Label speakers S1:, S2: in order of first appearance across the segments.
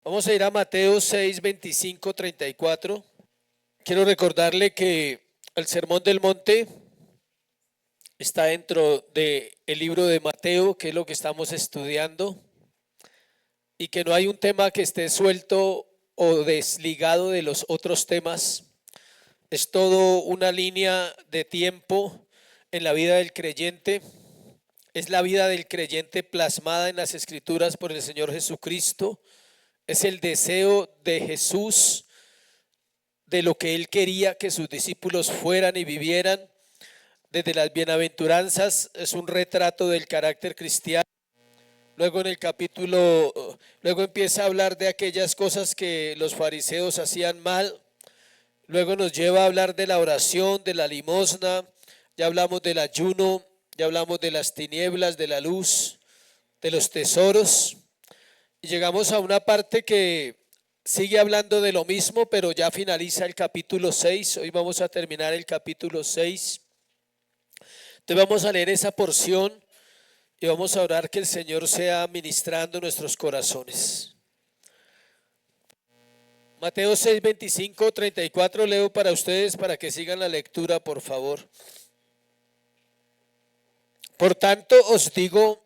S1: Vamos a ir a Mateo 6, 25, 34. Quiero recordarle que el Sermón del Monte está dentro del libro de Mateo, que es lo que estamos estudiando, y que no hay un tema que esté suelto o desligado de los otros temas. Es todo una línea de tiempo en la vida del creyente. Es la vida del creyente plasmada en las Escrituras por el Señor Jesucristo. Es el deseo de Jesús, de lo que Él quería que sus discípulos fueran y vivieran. Desde las bienaventuranzas es un retrato del carácter cristiano. Luego en el capítulo, luego empieza a hablar de aquellas cosas que los fariseos hacían mal. Luego nos lleva a hablar de la oración, de la limosna. Ya hablamos del ayuno, ya hablamos de las tinieblas, de la luz, de los tesoros. Y llegamos a una parte que sigue hablando de lo mismo, pero ya finaliza el capítulo 6. Hoy vamos a terminar el capítulo 6. Entonces vamos a leer esa porción y vamos a orar que el Señor sea ministrando nuestros corazones. Mateo 6, 25, 34 leo para ustedes para que sigan la lectura, por favor. Por tanto os digo,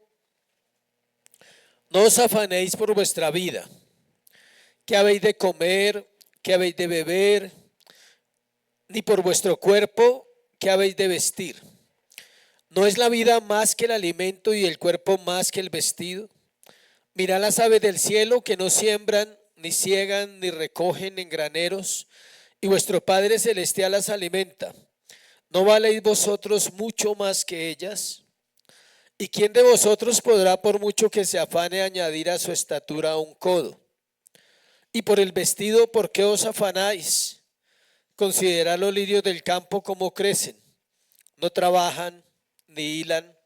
S1: no os afanéis por vuestra vida, qué habéis de comer, qué habéis de beber, ni por vuestro cuerpo, qué habéis de vestir. ¿No es la vida más que el alimento y el cuerpo más que el vestido? Mirad las aves del cielo que no siembran, ni ciegan, ni recogen en graneros, y vuestro Padre Celestial las alimenta. ¿No valéis vosotros mucho más que ellas? ¿Y quién de vosotros podrá, por mucho que se afane, añadir a su estatura un codo? Y por el vestido, ¿por qué os afanáis? Considerad los lirios del campo cómo crecen. No trabajan ni hilan.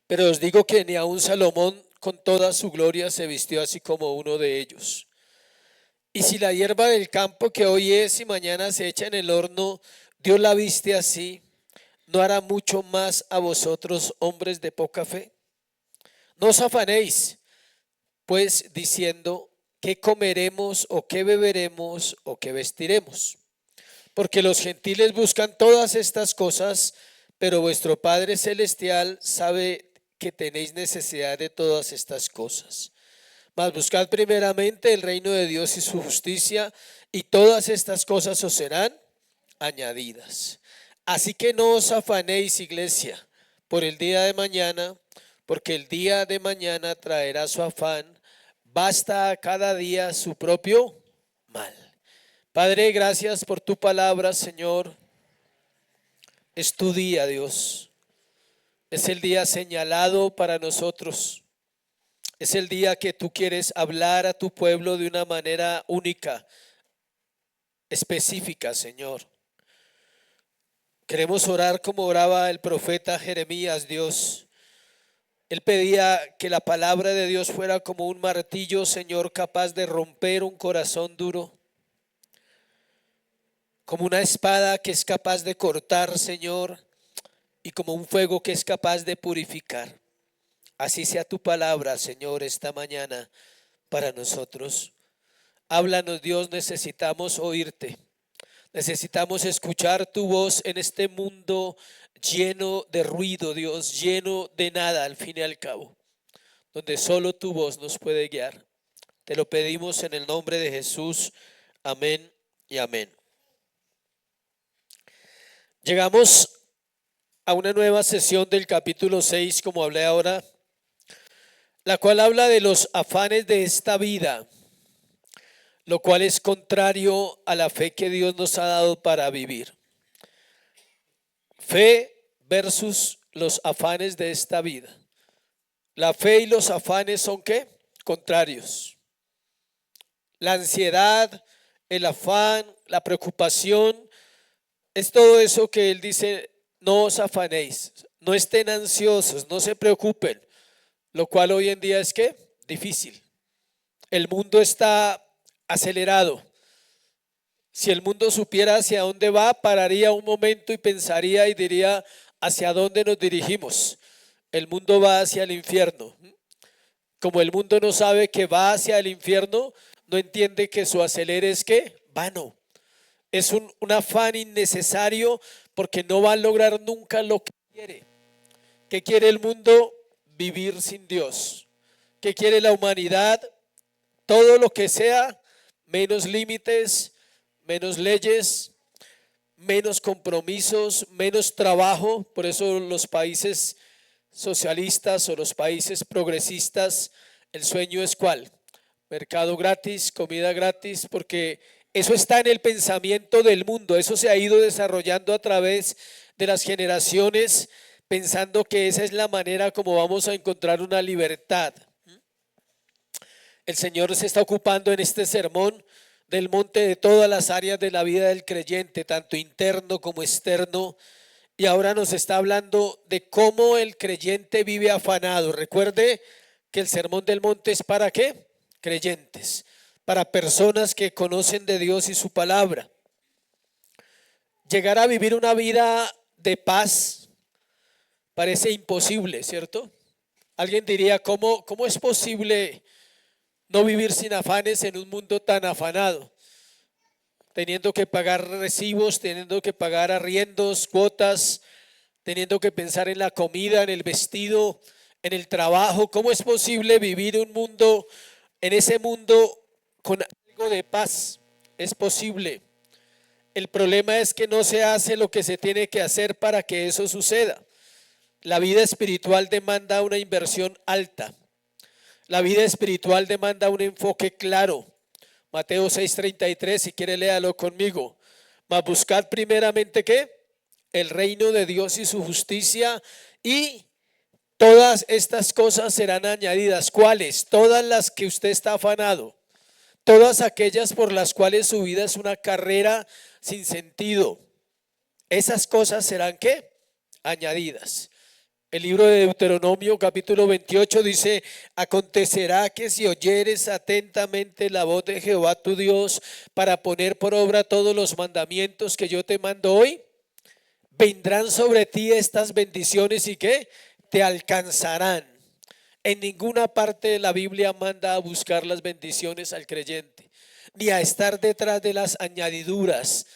S1: Pero os digo que ni aun Salomón con toda su gloria se vistió así como uno de ellos. Y si la hierba del campo que hoy es y mañana se echa en el horno, Dios la viste así, ¿no hará mucho más a vosotros, hombres de poca fe? No os afanéis, pues, diciendo, ¿qué comeremos o qué beberemos o qué vestiremos? Porque los gentiles buscan todas estas cosas, pero vuestro Padre Celestial sabe que tenéis necesidad de todas estas cosas. Mas buscad primeramente el reino de Dios y su justicia, y todas estas cosas os serán añadidas. Así que no os afanéis, iglesia, por el día de mañana, porque el día de mañana traerá su afán. Basta a cada día su propio mal. Padre, gracias por tu palabra, Señor. Es tu día, Dios. Es el día señalado para nosotros. Es el día que tú quieres hablar a tu pueblo de una manera única, específica, Señor. Queremos orar como oraba el profeta Jeremías, Dios. Él pedía que la palabra de Dios fuera como un martillo, Señor, capaz de romper un corazón duro. Como una espada que es capaz de cortar, Señor, y como un fuego que es capaz de purificar. Así sea tu palabra, Señor, esta mañana para nosotros. Háblanos, Dios, necesitamos oírte. Necesitamos escuchar tu voz en este mundo lleno de ruido, Dios, lleno de nada al fin y al cabo, donde solo tu voz nos puede guiar. Te lo pedimos en el nombre de Jesús. Amén y amén. Llegamos a una nueva sesión del capítulo 6, como hablé ahora, la cual habla de los afanes de esta vida, lo cual es contrario a la fe que Dios nos ha dado para vivir. Fe versus los afanes de esta vida. La fe y los afanes son ¿qué? Contrarios. La ansiedad, el afán, la preocupación, es todo eso que él dice, no os afanéis, no estén ansiosos, no se preocupen, lo cual hoy en día es ¿qué? Difícil. El mundo está acelerado. Si el mundo supiera hacia dónde va, pararía un momento y pensaría y diría hacia dónde nos dirigimos. El mundo va hacia el infierno. Como el mundo no sabe que va hacia el infierno, no entiende que su acelere es que vano. Es un afán innecesario porque no va a lograr nunca lo que quiere. ¿Qué quiere el mundo? Vivir sin Dios. ¿Qué quiere la humanidad? Todo lo que sea, menos límites, menos leyes, menos compromisos, menos trabajo. Por eso los países socialistas o los países progresistas, el sueño es ¿cuál? Mercado gratis, comida gratis, porque eso está en el pensamiento del mundo. Eso se ha ido desarrollando a través de las generaciones, pensando que esa es la manera como vamos a encontrar una libertad. El Señor se está ocupando en este sermón del monte de todas las áreas de la vida del creyente, tanto interno como externo, y ahora nos está hablando de cómo el creyente vive afanado. Recuerde que el sermón del monte es ¿para qué? Creyentes, para personas que conocen de Dios y su palabra. Llegar a vivir una vida de paz parece imposible, ¿cierto? Alguien diría, ¿cómo es posible no vivir sin afanes en un mundo tan afanado? Teniendo que pagar recibos, teniendo que pagar arriendos, cuotas, teniendo que pensar en la comida, en el vestido, en el trabajo. ¿Cómo es posible vivir en ese mundo con algo de paz? Es posible. El problema es que no se hace lo que se tiene que hacer para que eso suceda. La vida espiritual demanda una inversión alta. La vida espiritual demanda un enfoque claro. Mateo 6:33, si quiere léalo conmigo. Mas buscad primeramente ¿qué? El reino de Dios y su justicia, y todas estas cosas serán añadidas. ¿Cuáles? Todas las que usted está afanado. Todas aquellas por las cuales su vida es una carrera sin sentido. Esas cosas serán ¿qué? Añadidas. El libro de Deuteronomio capítulo 28 dice: acontecerá que si oyeres atentamente la voz de Jehová tu Dios para poner por obra todos los mandamientos que yo te mando hoy, vendrán sobre ti estas bendiciones y ¿qué? Te alcanzarán. En ninguna parte de la Biblia manda a buscar las bendiciones al creyente, ni a estar detrás de las añadiduras,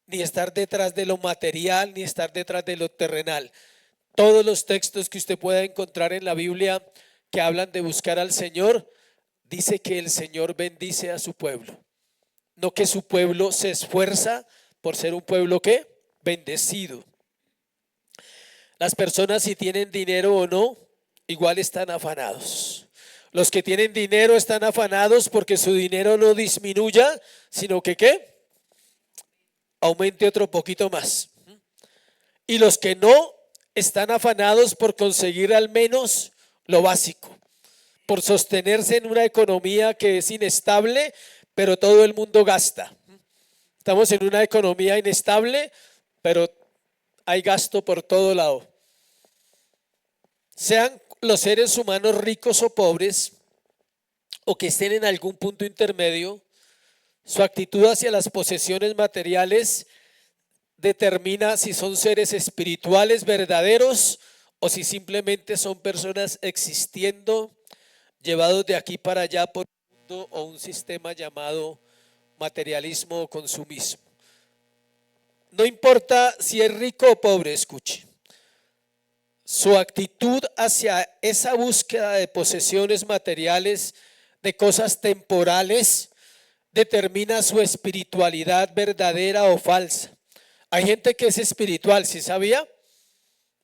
S1: ni estar detrás de lo material, ni estar detrás de lo terrenal. Todos los textos que usted pueda encontrar en la Biblia que hablan de buscar al Señor, dice que el Señor bendice a su pueblo, no que su pueblo se esfuerza por ser un pueblo ¿qué? Bendecido. Las personas, si tienen dinero o no, igual están afanados. Los que tienen dinero están afanados porque su dinero no disminuya, sino que ¿qué? Aumente otro poquito más. Y los que no están afanados por conseguir al menos lo básico, por sostenerse en una economía que es inestable, pero todo el mundo gasta. Estamos en una economía inestable, pero hay gasto por todo lado. Sean los seres humanos ricos o pobres, o que estén en algún punto intermedio, su actitud hacia las posesiones materiales determina si son seres espirituales verdaderos o si simplemente son personas existiendo, llevados de aquí para allá por un mundo o un sistema llamado materialismo o consumismo. No importa si es rico o pobre, escuche. Su actitud hacia esa búsqueda de posesiones materiales, de cosas temporales, determina su espiritualidad verdadera o falsa. Hay gente que es espiritual, ¿sí sabía?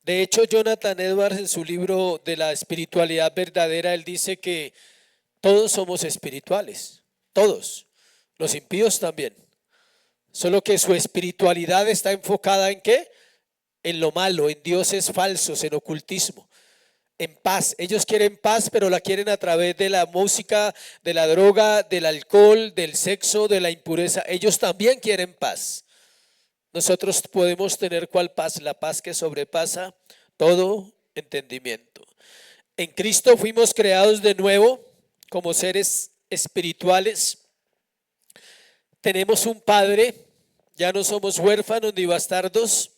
S1: De hecho, Jonathan Edwards, en su libro de la espiritualidad verdadera, él dice que todos somos espirituales, todos, los impíos también. Solo que su espiritualidad está enfocada ¿en qué? En lo malo, en dioses falsos, en ocultismo, en paz. Ellos quieren paz, pero la quieren a través de la música, de la droga, del alcohol, del sexo, de la impureza. Ellos también quieren paz. Nosotros podemos tener ¿cuál paz? La paz que sobrepasa todo entendimiento. En Cristo fuimos creados de nuevo como seres espirituales. Tenemos un Padre, ya no somos huérfanos ni bastardos.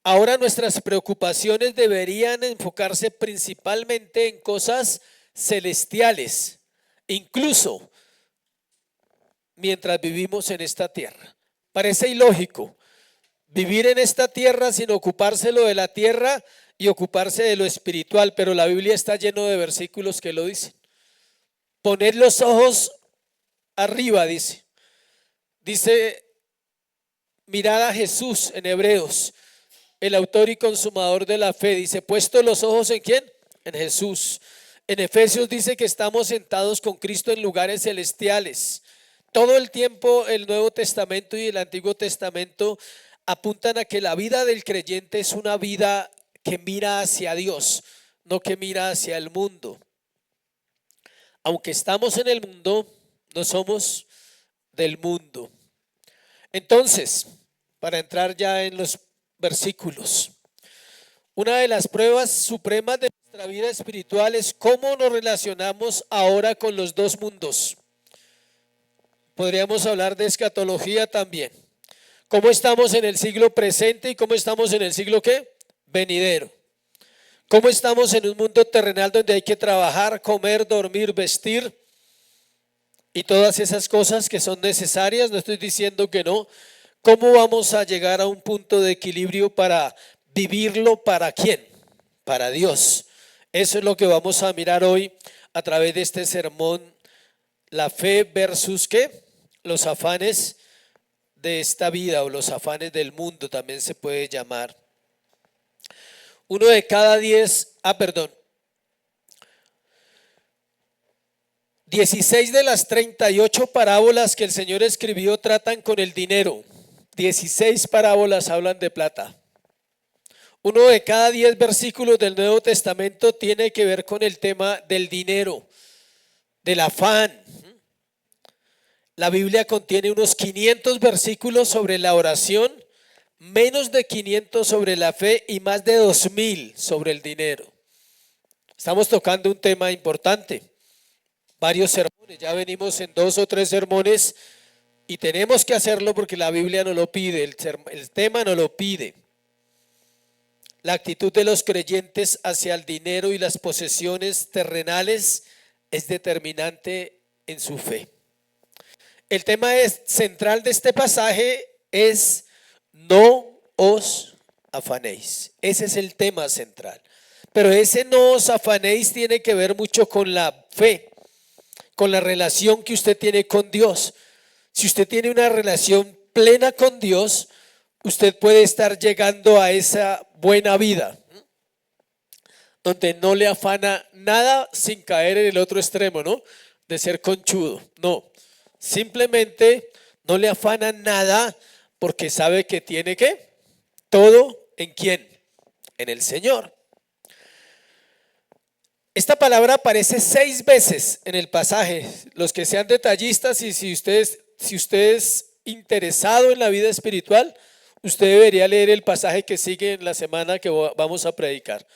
S1: Ahora nuestras preocupaciones deberían enfocarse principalmente en cosas celestiales, incluso mientras vivimos en esta tierra. Parece ilógico vivir en esta tierra sin ocuparse lo de la tierra y ocuparse de lo espiritual, pero la Biblia está lleno de versículos que lo dicen. Poned los ojos arriba, dice. Dice, mirad a Jesús en Hebreos, el autor y consumador de la fe. Dice, puesto los ojos ¿en quién? En Jesús. En Efesios dice que estamos sentados con Cristo en lugares celestiales. Todo el tiempo el Nuevo Testamento y el Antiguo Testamento apuntan a que la vida del creyente es una vida que mira hacia Dios, no que mira hacia el mundo. Aunque estamos en el mundo, no somos del mundo. Entonces, para entrar ya en los versículos, una de las pruebas supremas de nuestra vida espiritual es cómo nos relacionamos ahora con los dos mundos. Podríamos hablar de escatología también. ¿Cómo estamos en el siglo presente y cómo estamos en el siglo ¿qué? Venidero? ¿Cómo estamos en un mundo terrenal donde hay que trabajar, comer, dormir, vestir y todas esas cosas que son necesarias? No estoy diciendo que no. ¿Cómo vamos a llegar a un punto de equilibrio para vivirlo? ¿Para quién? Para Dios. Eso es lo que vamos a mirar hoy a través de este sermón. La fe versus ¿qué? Los afanes de esta vida o los afanes del mundo también se puede llamar. 16 de las 38 parábolas que el Señor escribió tratan con el dinero. 16 parábolas hablan de plata. 1 de cada 10 versículos del Nuevo Testamento tiene que ver con el tema del dinero, del afán. La Biblia contiene unos 500 versículos sobre la oración, menos de 500 sobre la fe y más de 2000 sobre el dinero. Estamos tocando un tema importante. Varios sermones, ya venimos en 2 o 3 sermones y tenemos que hacerlo porque la Biblia nos lo pide, el tema nos lo pide. La actitud de los creyentes hacia el dinero y las posesiones terrenales es determinante en su fe. El tema central de este pasaje es no os afanéis. Ese es el tema central. Pero ese no os afanéis tiene que ver mucho con la fe, con la relación que usted tiene con Dios. Si usted tiene una relación plena con Dios, usted puede estar llegando a esa buena vida, donde no le afana nada sin caer en el otro extremo, ¿no? De ser conchudo. No, simplemente no le afana nada porque sabe que tiene ¿qué? Todo ¿en quién? En el Señor. Esta palabra aparece 6 veces en el pasaje. Los que sean detallistas y si usted es interesado en la vida espiritual, usted debería leer el pasaje que sigue en la semana que vamos a predicar.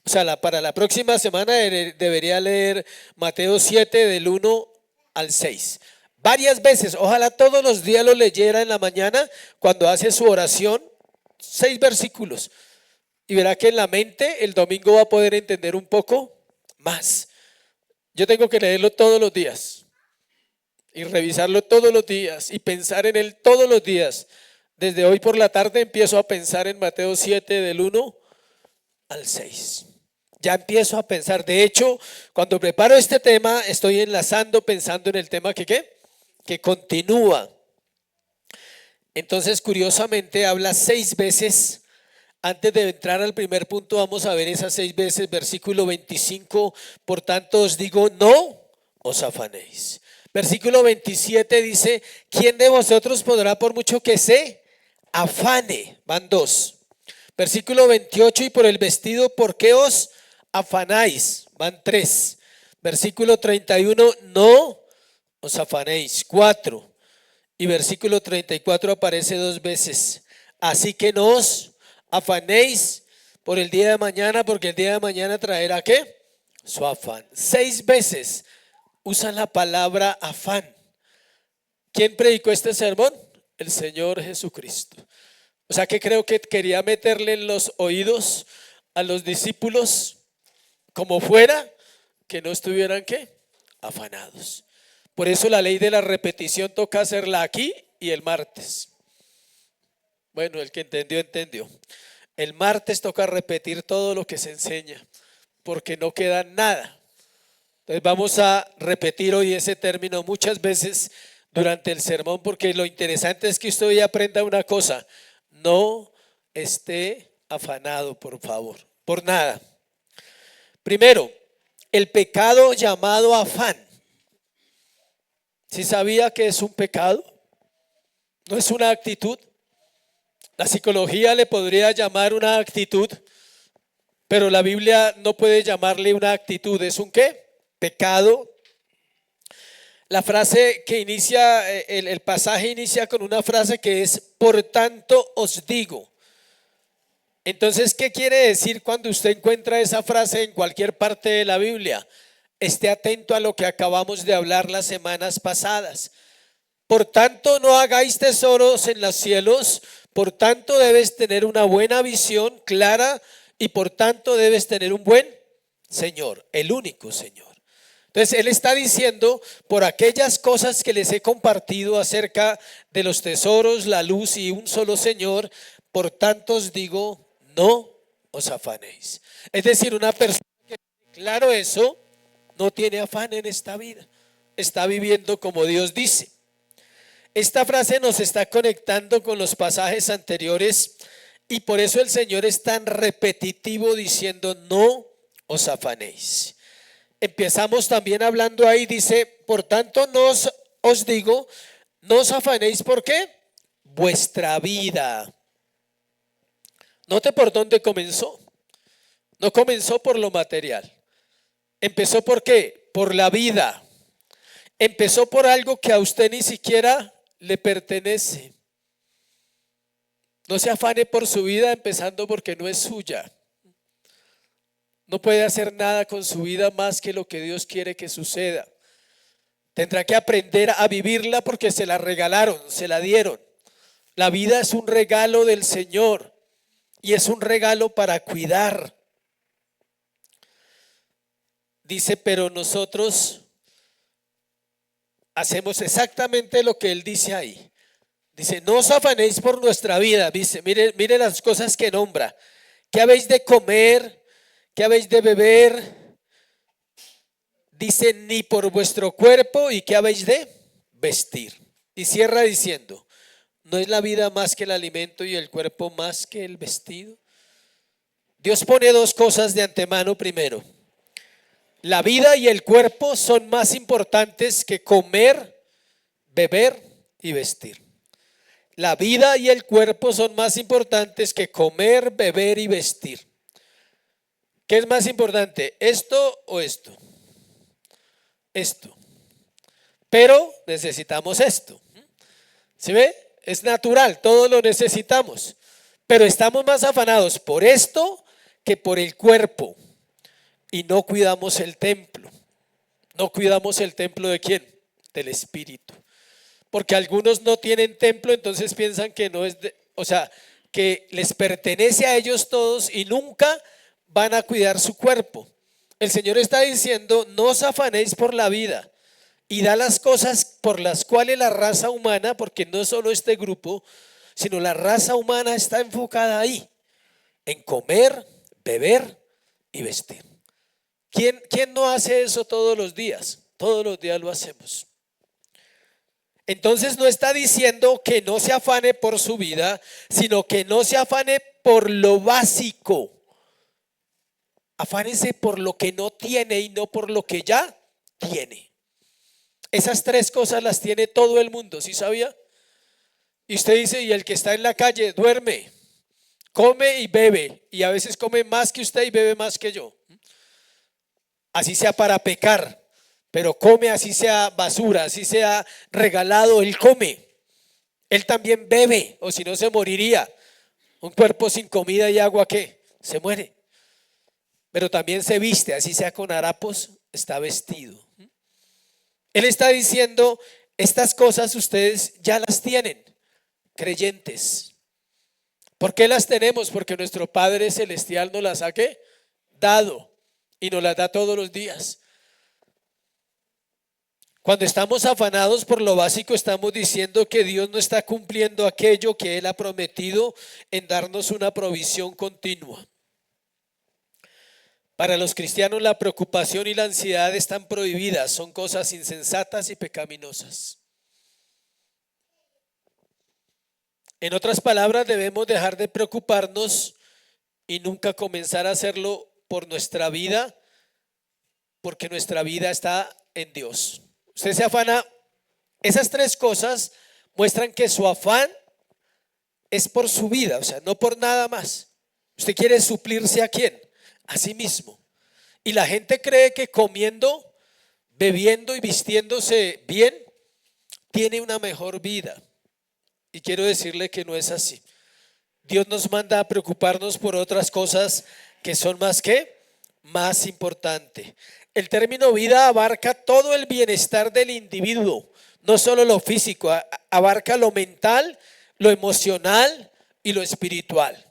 S1: O sea, para la próxima semana debería leer Mateo 7 del 1 al 6. Varias veces, ojalá todos los días lo leyera en la mañana cuando hace su oración, 6 versículos. Y verá que en la mente el domingo va a poder entender un poco más. Yo tengo que leerlo todos los días y revisarlo todos los días y pensar en él todos los días. Desde hoy por la tarde empiezo a pensar en Mateo 7 del 1 al 6. Ya empiezo a pensar. De hecho, cuando preparo este tema, estoy enlazando, pensando en el tema que continúa. Entonces, curiosamente, habla 6 veces. Antes de entrar al primer punto, vamos a ver esas 6 veces. Versículo 25, por tanto os digo, no os afanéis. Versículo 27 dice, ¿quién de vosotros podrá por mucho que se afane? Van 2. Versículo 28, y por el vestido, ¿por qué os afanáis? Van 3. Versículo 31, no os afanéis. 4. Y versículo 34 aparece 2 veces. Así que no os afanéis por el día de mañana, porque el día de mañana traerá ¿qué? Su afán. 6 veces usan la palabra afán. ¿Quién predicó este sermón? El Señor Jesucristo. O sea que creo que quería meterle en los oídos a los discípulos como fuera que no estuvieran ¿qué? Afanados. Por eso la ley de la repetición toca hacerla aquí y el martes. Bueno, el que entendió, entendió. El martes toca repetir todo lo que se enseña, porque no queda nada. Entonces vamos a repetir hoy ese término muchas veces durante el sermón, porque lo interesante es que usted hoy aprenda una cosa: no esté afanado, por favor, por nada. Primero, el pecado llamado afán. ¿Sí sabía que es un pecado? ¿No es una actitud? La psicología le podría llamar una actitud, pero la Biblia no puede llamarle una actitud. ¿Es un qué? Pecado. La frase que inicia, el pasaje inicia con una frase que es: por tanto os digo. Entonces, ¿qué quiere decir cuando usted encuentra esa frase en cualquier parte de la Biblia? Esté atento a lo que acabamos de hablar las semanas pasadas. Por tanto, no hagáis tesoros en los cielos, por tanto debes tener una buena visión clara y por tanto debes tener un buen Señor, el único Señor. Entonces, Él está diciendo: por aquellas cosas que les he compartido acerca de los tesoros, la luz y un solo Señor, por tanto os digo, no os afanéis. Es decir, una persona que tiene claro eso, no tiene afán en esta vida, está viviendo como Dios dice. Esta frase nos está conectando con los pasajes anteriores y por eso el Señor es tan repetitivo diciendo: no os afanéis. Empezamos también hablando ahí, dice: por tanto os digo, no os afanéis. ¿Por qué? Vuestra vida. Note por dónde comenzó. No comenzó por lo material. Empezó ¿por qué? Por la vida. Empezó por algo que a usted ni siquiera le pertenece. No se afane por su vida, empezando porque no es suya. No puede hacer nada con su vida más que lo que Dios quiere que suceda. Tendrá que aprender a vivirla porque se la regalaron, se la dieron. La vida es un regalo del Señor y es un regalo para cuidar. Dice: pero nosotros hacemos exactamente lo que Él dice ahí. Dice: no os afanéis por nuestra vida. Dice, mire las cosas que nombra. ¿Qué habéis de comer? ¿Qué habéis de beber? Dice: ni por vuestro cuerpo. ¿Y qué habéis de vestir? Y cierra diciendo: ¿no es la vida más que el alimento y el cuerpo más que el vestido? Dios pone dos cosas de antemano primero. La vida y el cuerpo son más importantes que comer, beber y vestir. La vida y el cuerpo son más importantes que comer, beber y vestir. ¿Qué es más importante? ¿Esto o esto? Esto. Pero necesitamos esto. ¿Sí ve? Es natural, todos lo necesitamos. Pero estamos más afanados por esto que por el cuerpo. Y no cuidamos el templo. No cuidamos el templo ¿de quién? Del Espíritu. Porque algunos no tienen templo, entonces piensan que no es, que les pertenece a ellos todos y nunca van a cuidar su cuerpo. El Señor está diciendo: no os afanéis por la vida, y da las cosas por las cuales la raza humana, porque no solo este grupo, sino la raza humana está enfocada ahí, en comer, beber y vestir. ¿Quién no hace eso todos los días? Todos los días lo hacemos. Entonces no está diciendo que no se afane por su vida, sino que no se afane por lo básico. Afánese por lo que no tiene y no por lo que ya tiene. Esas tres cosas las tiene todo el mundo, ¿sí sabía? Y usted dice: y el que está en la calle duerme, come y bebe, y a veces come más que usted y bebe más que yo. Así sea para pecar, pero come, así sea basura, así sea regalado, él come. Él también bebe, o si no se moriría. Un cuerpo sin comida y agua, ¿qué? Se muere. Pero también se viste, así sea con harapos, está vestido. Él está diciendo: estas cosas ustedes ya las tienen, creyentes. ¿Por qué las tenemos? Porque nuestro Padre Celestial nos las ha ¿qué? Dado, y nos las da todos los días. Cuando estamos afanados por lo básico, estamos diciendo que Dios no está cumpliendo aquello que Él ha prometido en darnos una provisión continua. Para los cristianos la preocupación y la ansiedad están prohibidas, son cosas insensatas y pecaminosas. En otras palabras, debemos dejar de preocuparnos y nunca comenzar a hacerlo por nuestra vida, porque nuestra vida está en Dios. Usted se afana, esas tres cosas muestran que su afán es por su vida, o sea, no por nada más. Usted quiere suplirse ¿a quién? A sí mismo. Y la gente cree que comiendo, bebiendo y vistiéndose bien, tiene una mejor vida. Y quiero decirle que no es así. Dios nos manda a preocuparnos por otras cosas que son más importante. El término vida abarca todo el bienestar del individuo, no solo lo físico, abarca lo mental, lo emocional y lo espiritual.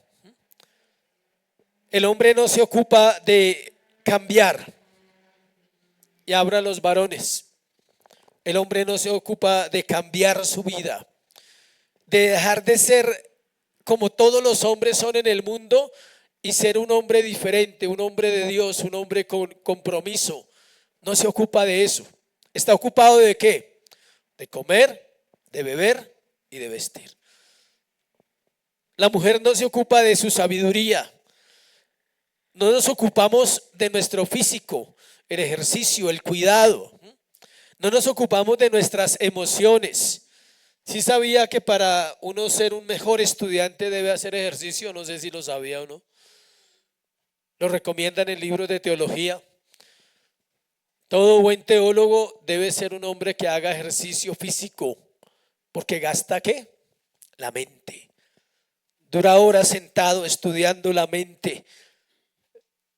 S1: El hombre no se ocupa de cambiar, y abra los varones. El hombre no se ocupa de cambiar su vida, de dejar de ser como todos los hombres son en el mundo y ser un hombre diferente, un hombre de Dios, un hombre con compromiso. No se ocupa de eso. ¿Está ocupado de qué? De comer, de beber y de vestir. La mujer no se ocupa de su sabiduría. No nos ocupamos de nuestro físico, el ejercicio, el cuidado. No nos ocupamos de nuestras emociones. ¿Sí sabía que para uno ser un mejor estudiante debe hacer ejercicio? No sé si lo sabía o no. Lo recomiendan en libros de teología. Todo buen teólogo debe ser un hombre que haga ejercicio físico, porque gasta ¿qué? La mente. Dura horas sentado estudiando la mente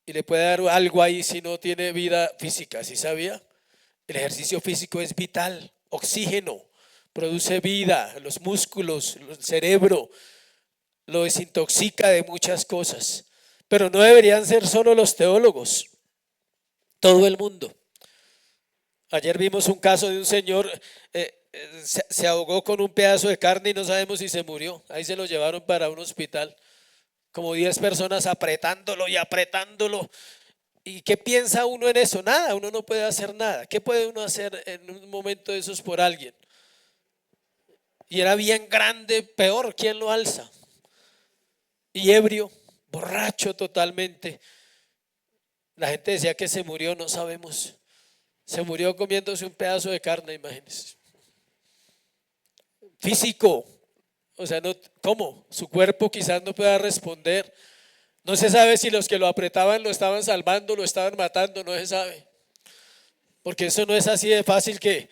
S1: y le puede dar algo ahí si no tiene vida física. ¿Sí sabía? El ejercicio físico es vital, oxígeno, produce vida, los músculos, el cerebro, lo desintoxica de muchas cosas. Pero no deberían ser solo los teólogos, todo el mundo. Ayer vimos un caso de un señor, se ahogó con un pedazo de carne y no sabemos si se murió. Ahí se lo llevaron para un hospital, como 10 personas apretándolo y apretándolo. ¿Y qué piensa uno en eso? Nada, uno no puede hacer nada. ¿Qué puede uno hacer en un momento de esos por alguien? Y era bien grande, peor, ¿quién lo alza? Y ebrio, borracho totalmente. La gente decía que se murió, no sabemos. Se murió comiéndose un pedazo de carne, imagínense. Físico, o sea, no, ¿cómo? Su cuerpo quizás no pueda responder. No se sabe si los que lo apretaban lo estaban salvando, lo estaban matando, no se sabe. Porque eso no es así de fácil que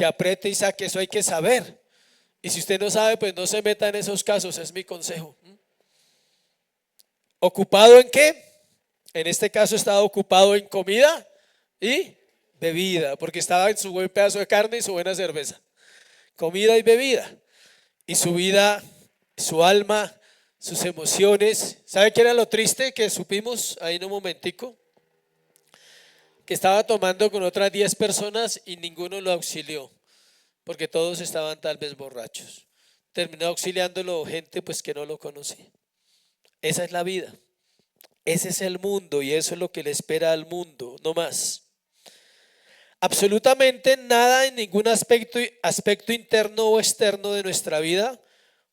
S1: apriete y saque, eso hay que saber. Y si usted no sabe, pues no se meta en esos casos, es mi consejo. ¿Ocupado en qué? En este caso estaba ocupado en comida y bebida, porque estaba en su buen pedazo de carne y su buena cerveza. Comida y bebida. Y su vida, su alma, sus emociones. ¿Sabe qué era lo triste que supimos ahí en un momentico? Que estaba tomando con otras 10 personas y ninguno lo auxilió, porque todos estaban tal vez borrachos. Terminó auxiliándolo gente pues que no lo conocía. Esa es la vida. Ese es el mundo y eso es lo que le espera al mundo, no más. Absolutamente nada en ningún aspecto interno o externo de nuestra vida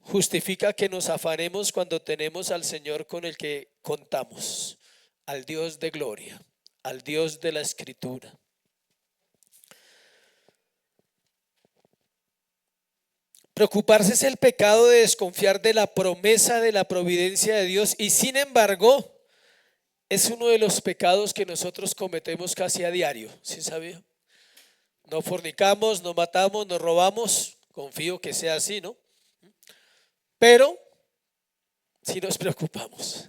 S1: justifica que nos afanemos cuando tenemos al Señor con el que contamos, al Dios de gloria, al Dios de la Escritura. Preocuparse es el pecado de desconfiar de la promesa de la providencia de Dios y sin embargo es uno de los pecados que nosotros cometemos casi a diario, ¿sí sabía? No fornicamos, no matamos, no robamos, confío que sea así, ¿no? Pero si nos preocupamos,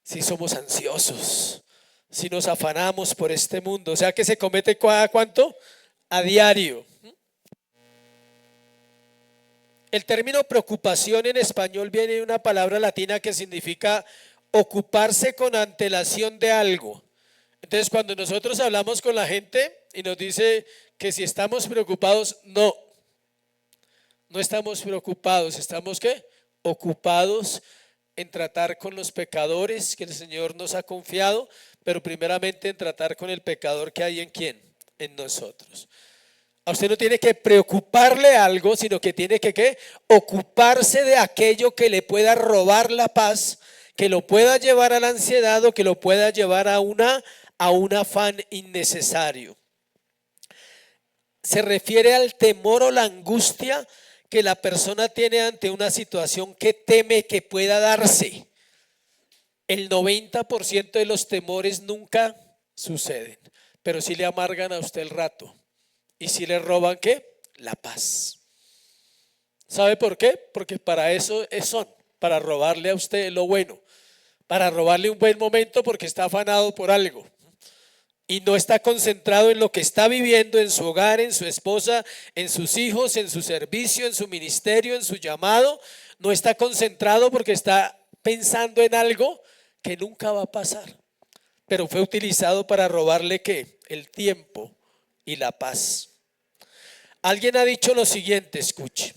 S1: si somos ansiosos, si nos afanamos por este mundo, o sea que se comete cada cuánto, a diario. El término preocupación en español viene de una palabra latina que significa ocuparse con antelación de algo, Entonces, cuando nosotros hablamos con la gente y nos dice que si estamos preocupados, no estamos preocupados, estamos ¿qué? Ocupados en tratar con los pecadores que el Señor nos ha confiado, pero primeramente en tratar con el pecador que hay en quién, en nosotros. A usted no tiene que preocuparle algo, sino que tiene que ¿qué? Ocuparse de aquello que le pueda robar la paz, que lo pueda llevar a la ansiedad o que lo pueda llevar a un afán innecesario. Se refiere al temor o la angustia que la persona tiene ante una situación que teme que pueda darse. El 90% de los temores nunca suceden, pero sí le amargan a usted el rato y sí le roban ¿qué? La paz. ¿Sabe por qué? Porque para eso son, para robarle a usted lo bueno, para robarle un buen momento porque está afanado por algo. Y no está concentrado en lo que está viviendo en su hogar, en su esposa, en sus hijos, en su servicio, en su ministerio, en su llamado. No está concentrado porque está pensando en algo que nunca va a pasar. Pero fue utilizado para robarle ¿qué? El tiempo y la paz. Alguien ha dicho lo siguiente, escuche.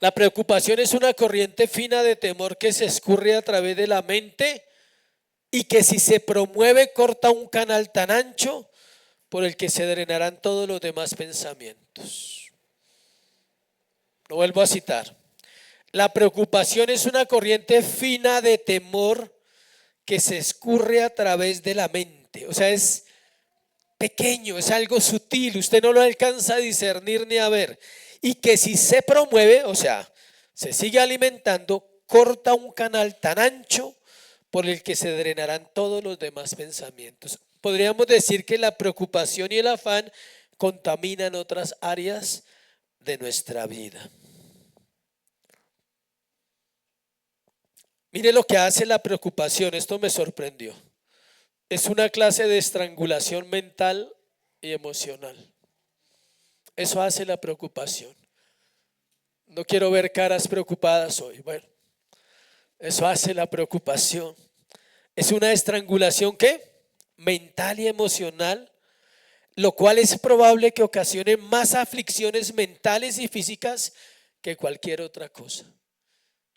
S1: La preocupación es una corriente fina de temor que se escurre a través de la mente y que si se promueve corta un canal tan ancho por el que se drenarán todos los demás pensamientos. Lo vuelvo a citar. La preocupación es una corriente fina de temor que se escurre a través de la mente. O sea, es pequeño, es algo sutil, usted no lo alcanza a discernir ni a ver. Y que si se promueve, o sea, se sigue alimentando, corta un canal tan ancho por el que se drenarán todos los demás pensamientos. Podríamos decir que la preocupación y el afán contaminan otras áreas de nuestra vida. Mire lo que hace la preocupación, esto me sorprendió. Es una clase de estrangulación mental y emocional. Eso hace la preocupación. No quiero ver caras preocupadas hoy. Bueno, eso hace la preocupación. Es una estrangulación ¿qué? Mental y emocional, lo cual es probable que ocasione más aflicciones mentales y físicas que cualquier otra cosa.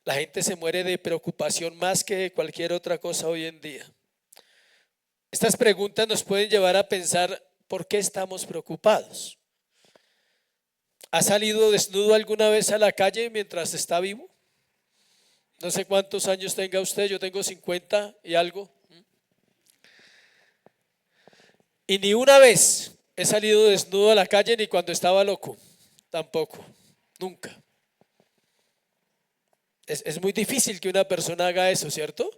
S1: La gente se muere de preocupación más que de cualquier otra cosa hoy en día. Estas preguntas nos pueden llevar a pensar ¿por qué estamos preocupados? ¿Ha salido desnudo alguna vez a la calle mientras está vivo? No sé cuántos años tenga usted, yo tengo 50 y algo. Y ni una vez he salido desnudo a la calle ni cuando estaba loco, tampoco, nunca. Es muy difícil que una persona haga eso, ¿cierto?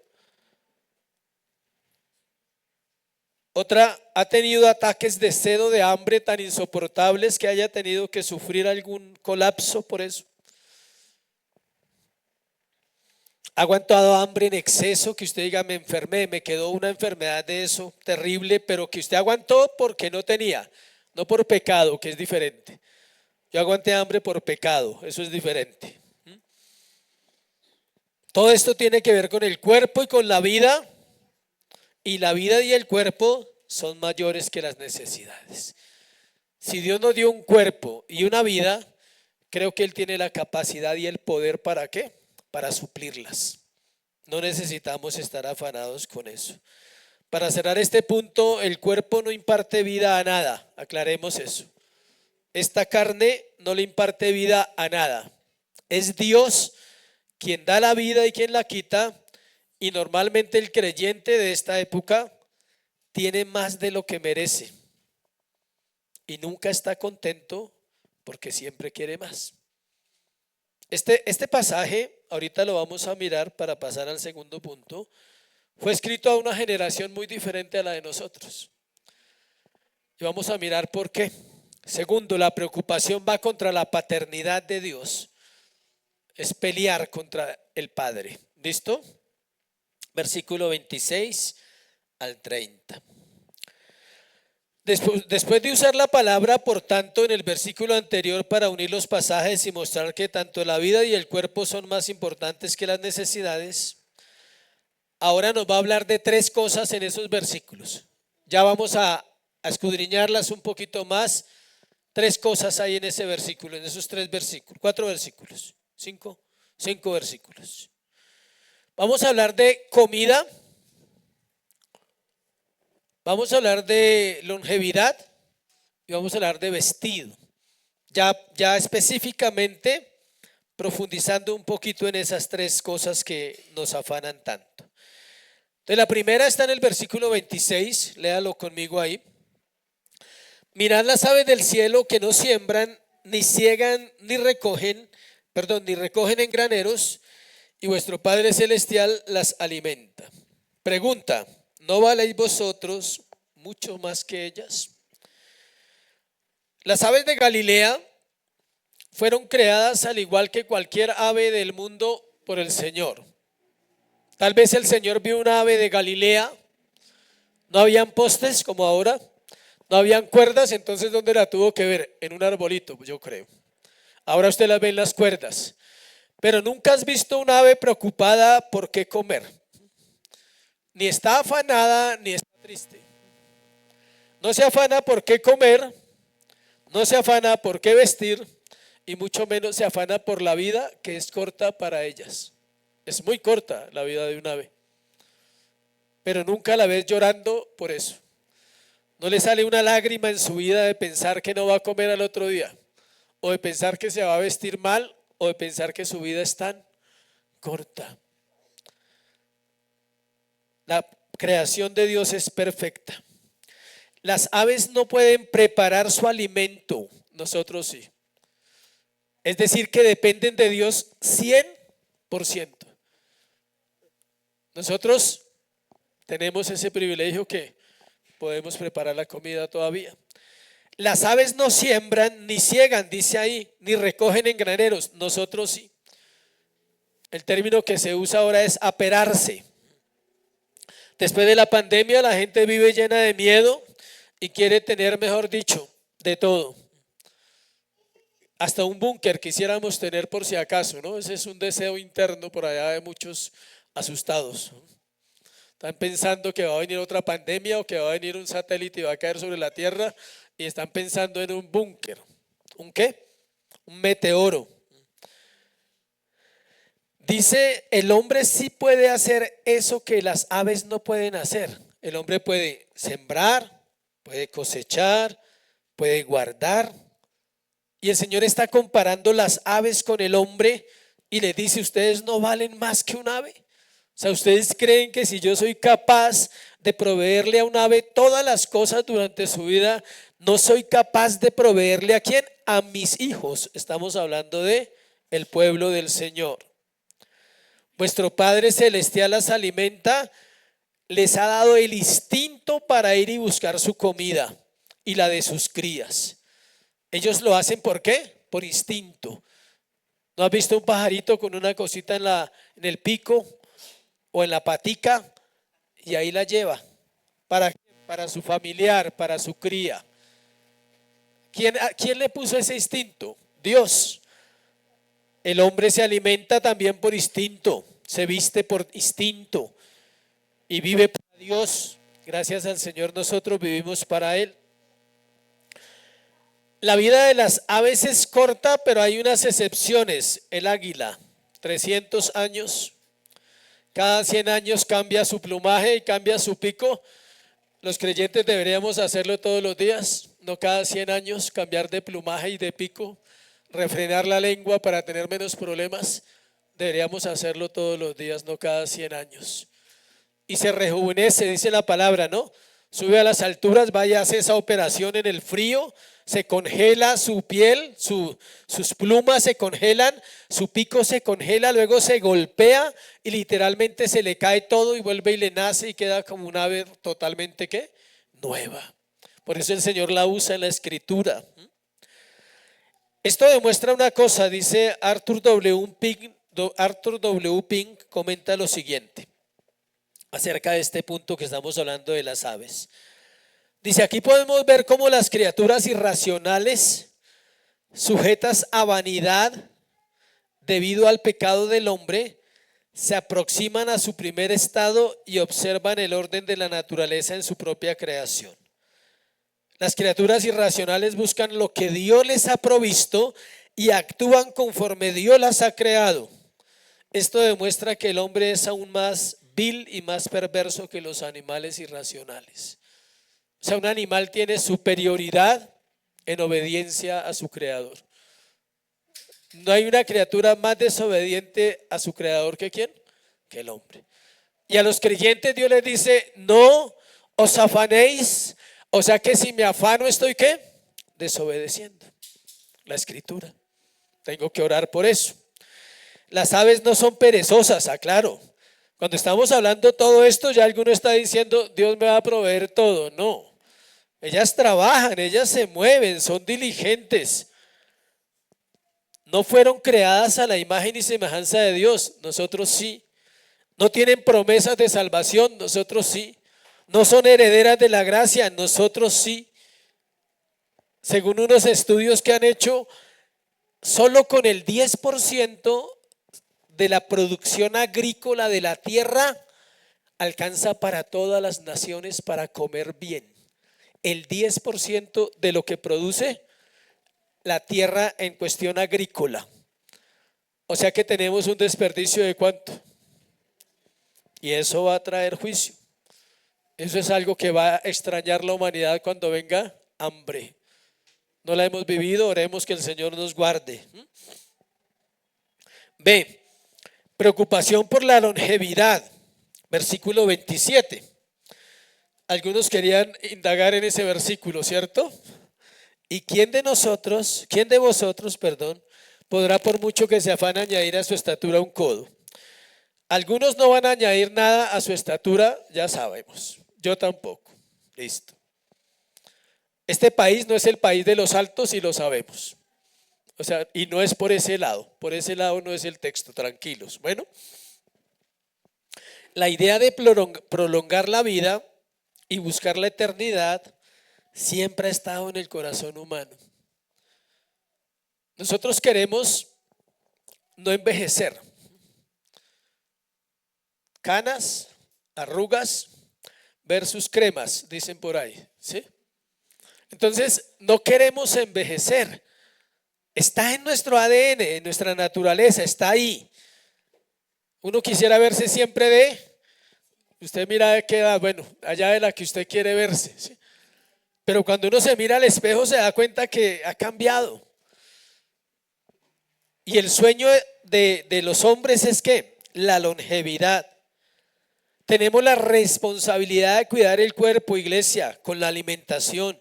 S1: Otra, ha tenido ataques de sed o de hambre tan insoportables que haya tenido que sufrir algún colapso por eso. Ha aguantado hambre en exceso, que usted diga me enfermé, me quedó una enfermedad de eso terrible, pero que usted aguantó porque no tenía, no por pecado, que es diferente. Yo aguanté hambre por pecado, eso es diferente. Todo esto tiene que ver con el cuerpo y con la vida, y la vida y el cuerpo son mayores que las necesidades. Si Dios nos dio un cuerpo y una vida, creo que Él tiene la capacidad y el poder ¿para qué? Para suplirlas. No necesitamos estar afanados con eso. Para cerrar este punto, el cuerpo no imparte vida a nada, aclaremos eso. Esta carne no le imparte vida a nada. Es Dios quien da la vida y quien la quita, y normalmente el creyente de esta época tiene más de lo que merece y nunca está contento porque siempre quiere más. Este pasaje, ahorita lo vamos a mirar para pasar al segundo punto, fue escrito a una generación muy diferente a la de nosotros. Y vamos a mirar por qué. Segundo, la preocupación va contra la paternidad de Dios. Es pelear contra el Padre. ¿Listo? Versículo 26 al 30. Después de usar la palabra, por tanto, en el versículo anterior para unir los pasajes y mostrar que tanto la vida y el cuerpo son más importantes que las necesidades, ahora nos va a hablar de tres cosas en esos versículos. Ya vamos a escudriñarlas un poquito más. Tres cosas hay en ese versículo, en esos tres versículos, cuatro versículos, cinco versículos. Vamos a hablar de comida, vamos a hablar de longevidad y vamos a hablar de vestido. Ya específicamente profundizando un poquito en esas tres cosas que nos afanan tanto. Entonces la primera está en el versículo 26, léalo conmigo ahí. Mirad las aves del cielo que no siembran, ni ciegan, ni recogen en graneros, y vuestro Padre Celestial las alimenta. Pregunta, ¿no valéis vosotros mucho más que ellas? Las aves de Galilea fueron creadas al igual que cualquier ave del mundo por el Señor. Tal vez el Señor vio una ave de Galilea, no habían postes como ahora, no habían cuerdas, entonces ¿dónde la tuvo que ver? En un arbolito, yo creo. Ahora usted la ve en las cuerdas. Pero nunca has visto una ave preocupada por qué comer. Ni está afanada, ni está triste. No se afana por qué comer, no se afana por qué vestir, y mucho menos se afana por la vida que es corta para ellas. Es muy corta la vida de un ave. Pero nunca la ves llorando por eso. No le sale una lágrima en su vida de pensar que no va a comer al otro día, o de pensar que se va a vestir mal, o de pensar que su vida es tan corta. La creación de Dios es perfecta. Las aves no pueden preparar su alimento, nosotros sí. Es decir, que dependen de Dios 100%. Nosotros tenemos ese privilegio que podemos preparar la comida todavía. Las aves no siembran ni ciegan, dice ahí, ni recogen en graneros, nosotros sí. El término que se usa ahora es aperarse. Después de la pandemia la gente vive llena de miedo y quiere tener, mejor dicho, de todo. Hasta un búnker quisiéramos tener por si acaso, ¿no? Ese es un deseo interno por allá de muchos asustados. Están pensando que va a venir otra pandemia o que va a venir un satélite y va a caer sobre la tierra y están pensando en un búnker. ¿Un qué? Un meteoro. Dice, el hombre sí puede hacer eso que las aves no pueden hacer. El hombre puede sembrar, puede cosechar, puede guardar. Y el Señor está comparando las aves con el hombre y le dice, ustedes no valen más que un ave. O sea, ustedes creen que si yo soy capaz de proveerle a un ave todas las cosas durante su vida, no soy capaz de proveerle ¿a quién? A mis hijos. Estamos hablando de el pueblo del Señor. Vuestro Padre Celestial las alimenta, les ha dado el instinto para ir y buscar su comida y la de sus crías. Ellos lo hacen ¿por qué? Por instinto. ¿No has visto un pajarito con una cosita en el pico o en la patica y ahí la lleva? Para su familiar, para su cría. ¿Quién le puso ese instinto? Dios. El hombre se alimenta también por instinto, se viste por instinto y vive para Dios. Gracias al Señor nosotros vivimos para Él. La vida de las aves es corta, pero hay unas excepciones. El águila, 300 años. Cada 100 años cambia su plumaje y cambia su pico. Los creyentes deberíamos hacerlo todos los días, no cada 100 años cambiar de plumaje y de pico, refrenar la lengua para tener menos problemas. Deberíamos hacerlo todos los días, no cada 100 años. Y se rejuvenece, dice la palabra, ¿no? Sube a las alturas, vaya a hacer esa operación en el frío, se congela su piel, sus plumas se congelan, su pico se congela, luego se golpea y literalmente se le cae todo y vuelve y le nace y queda como un ave totalmente ¿qué? Nueva. Por eso el Señor la usa en la Escritura. Esto demuestra una cosa, dice Arthur W. Pink comenta lo siguiente acerca de este punto que estamos hablando de las aves. Dice, aquí podemos ver cómo las criaturas irracionales, sujetas a vanidad debido al pecado del hombre, se aproximan a su primer estado y observan el orden de la naturaleza en su propia creación. Las criaturas irracionales buscan lo que Dios les ha provisto y actúan conforme Dios las ha creado. Esto demuestra que el hombre es aún más vil y más perverso que los animales irracionales. O sea, un animal tiene superioridad en obediencia a su creador. No hay una criatura más desobediente a su creador que ¿quién? Que el hombre. Y a los creyentes Dios les dice: no os afanéis. O sea que si me afano estoy ¿qué? Desobedeciendo la escritura. Tengo que orar por eso. Las aves no son perezosas, aclaro. Cuando estamos hablando todo esto, ya alguno está diciendo: Dios me va a proveer todo. No, ellas trabajan, ellas se mueven, son diligentes. No fueron creadas a la imagen y semejanza de Dios, nosotros sí. No tienen promesas de salvación, nosotros sí. No son herederas de la gracia, nosotros sí. Según unos estudios que han hecho, solo con el 10% de la producción agrícola de la tierra alcanza para todas las naciones para comer bien. El 10% de lo que produce la tierra en cuestión agrícola. O sea que tenemos un desperdicio de ¿cuánto? Y eso va a traer juicio. Eso es algo que va a extrañar la humanidad cuando venga hambre. No la hemos vivido, oremos que el Señor nos guarde. B, preocupación por la longevidad. Versículo 27. Algunos querían indagar en ese versículo, ¿cierto? ¿Y quién de vosotros, podrá por mucho que se afane añadir a su estatura un codo? Algunos no van a añadir nada a su estatura, ya sabemos. Yo tampoco. Listo. Este país no es el país de los altos y lo sabemos. O sea, y no es por ese lado no es el texto, tranquilos. Bueno, la idea de prolongar la vida y buscar la eternidad siempre ha estado en el corazón humano. Nosotros queremos no envejecer. Canas, arrugas versus cremas, dicen por ahí, ¿sí? Entonces, no queremos envejecer. Está en nuestro ADN, en nuestra naturaleza, está ahí. Uno quisiera verse siempre usted mira de qué edad, bueno, allá de la que usted quiere verse, ¿sí? Pero cuando uno se mira al espejo se da cuenta que ha cambiado. Y el sueño de los hombres es que la longevidad. Tenemos la responsabilidad de cuidar el cuerpo, iglesia, con la alimentación,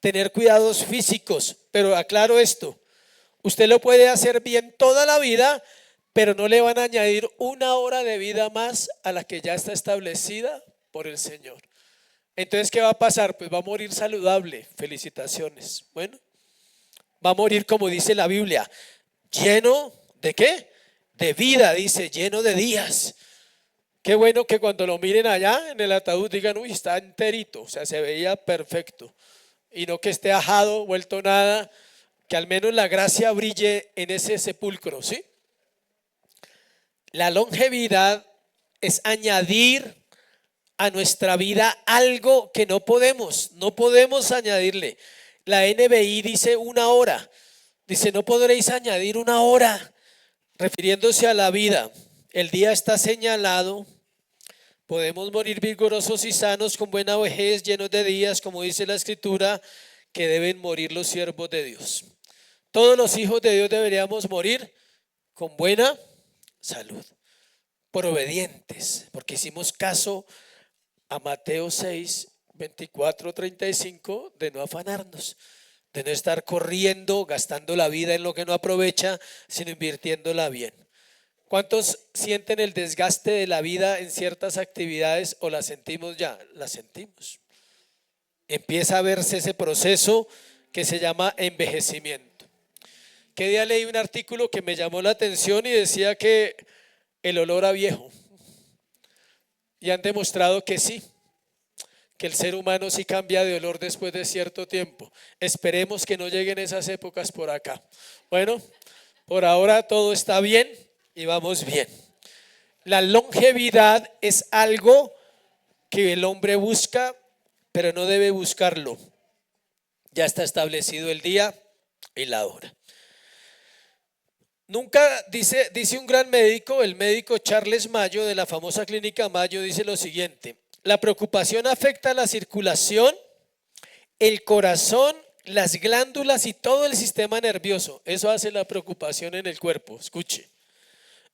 S1: tener cuidados físicos, pero aclaro esto, usted lo puede hacer bien toda la vida, pero no le van a añadir una hora de vida más a la que ya está establecida por el Señor. Entonces, ¿qué va a pasar? Pues va a morir saludable, felicitaciones. Bueno, va a morir como dice la Biblia, lleno ¿de qué? De vida, dice, lleno de días. Qué bueno que cuando lo miren allá en el ataúd digan: uy, está enterito, o sea, se veía perfecto. Y no que esté ajado, vuelto nada, que al menos la gracia brille en ese sepulcro, ¿sí? La longevidad es añadir a nuestra vida algo que no podemos añadirle. La NBI dice una hora, dice: no podréis añadir una hora, refiriéndose a la vida. El día está señalado. Podemos morir vigorosos y sanos con buena vejez, llenos de días, como dice la escritura, que deben morir los siervos de Dios. Todos los hijos de Dios deberíamos morir con buena salud, por obedientes, porque hicimos caso a Mateo 6, 24, 35, de no afanarnos, de no estar corriendo, gastando la vida en lo que no aprovecha, sino invirtiéndola bien. ¿Cuántos sienten el desgaste de la vida en ciertas actividades o la sentimos ya? La sentimos. Empieza a verse ese proceso que se llama envejecimiento. ¿Qué día leí un artículo que me llamó la atención y decía que el olor a viejo? Y han demostrado que sí, que el ser humano sí cambia de olor después de cierto tiempo. Esperemos que no lleguen esas épocas por acá. Bueno, por ahora todo está bien y vamos bien. La longevidad es algo que el hombre busca, pero no debe buscarlo. Ya está establecido el día y la hora. Nunca, dice un gran médico, el médico Charles Mayo de la famosa clínica Mayo, dice lo siguiente: la preocupación afecta la circulación, el corazón, las glándulas y todo el sistema nervioso. Eso hace la preocupación en el cuerpo. Escuche.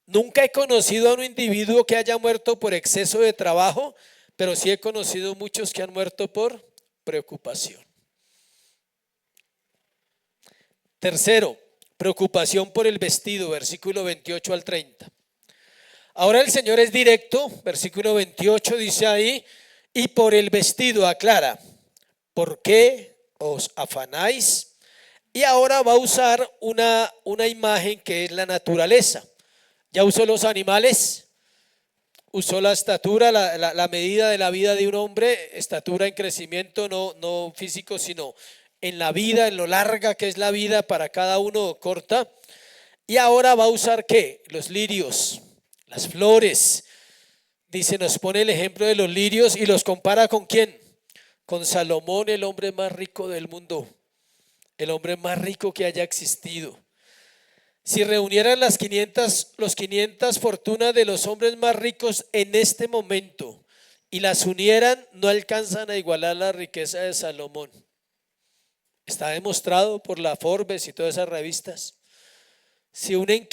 S1: Nunca he conocido a un individuo que haya muerto por exceso de trabajo, pero sí he conocido muchos que han muerto por preocupación. Tercero, preocupación por el vestido, versículo 28 al 30. Ahora el Señor es directo, versículo 28 dice ahí, y por el vestido aclara, ¿por qué os afanáis? Y ahora va a usar una imagen que es la naturaleza. Ya usó los animales, usó la estatura, la medida de la vida de un hombre, estatura en crecimiento, no físico, sino en la vida, en lo larga que es la vida para cada uno, corta. Y ahora va a usar ¿qué? Los lirios, las flores. Dice, nos pone el ejemplo de los lirios y los compara ¿con quién? Con Salomón, el hombre más rico del mundo, el hombre más rico que haya existido. Si reunieran los 500 fortunas de los hombres más ricos en este momento y las unieran, no alcanzan a igualar la riqueza de Salomón. Está demostrado por la Forbes y todas esas revistas. Si unen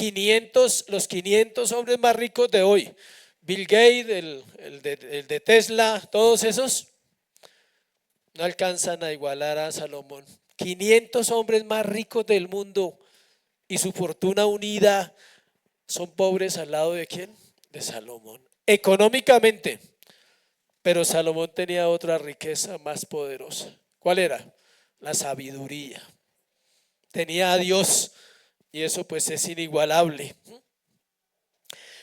S1: los 500 hombres más ricos de hoy, Bill Gates, el de Tesla, todos esos, no alcanzan a igualar a Salomón. 500 hombres más ricos del mundo y su fortuna unida son pobres al lado de ¿quién? De Salomón. Económicamente, pero Salomón tenía otra riqueza más poderosa. ¿Cuál era? La sabiduría. Tenía a Dios y eso pues es inigualable.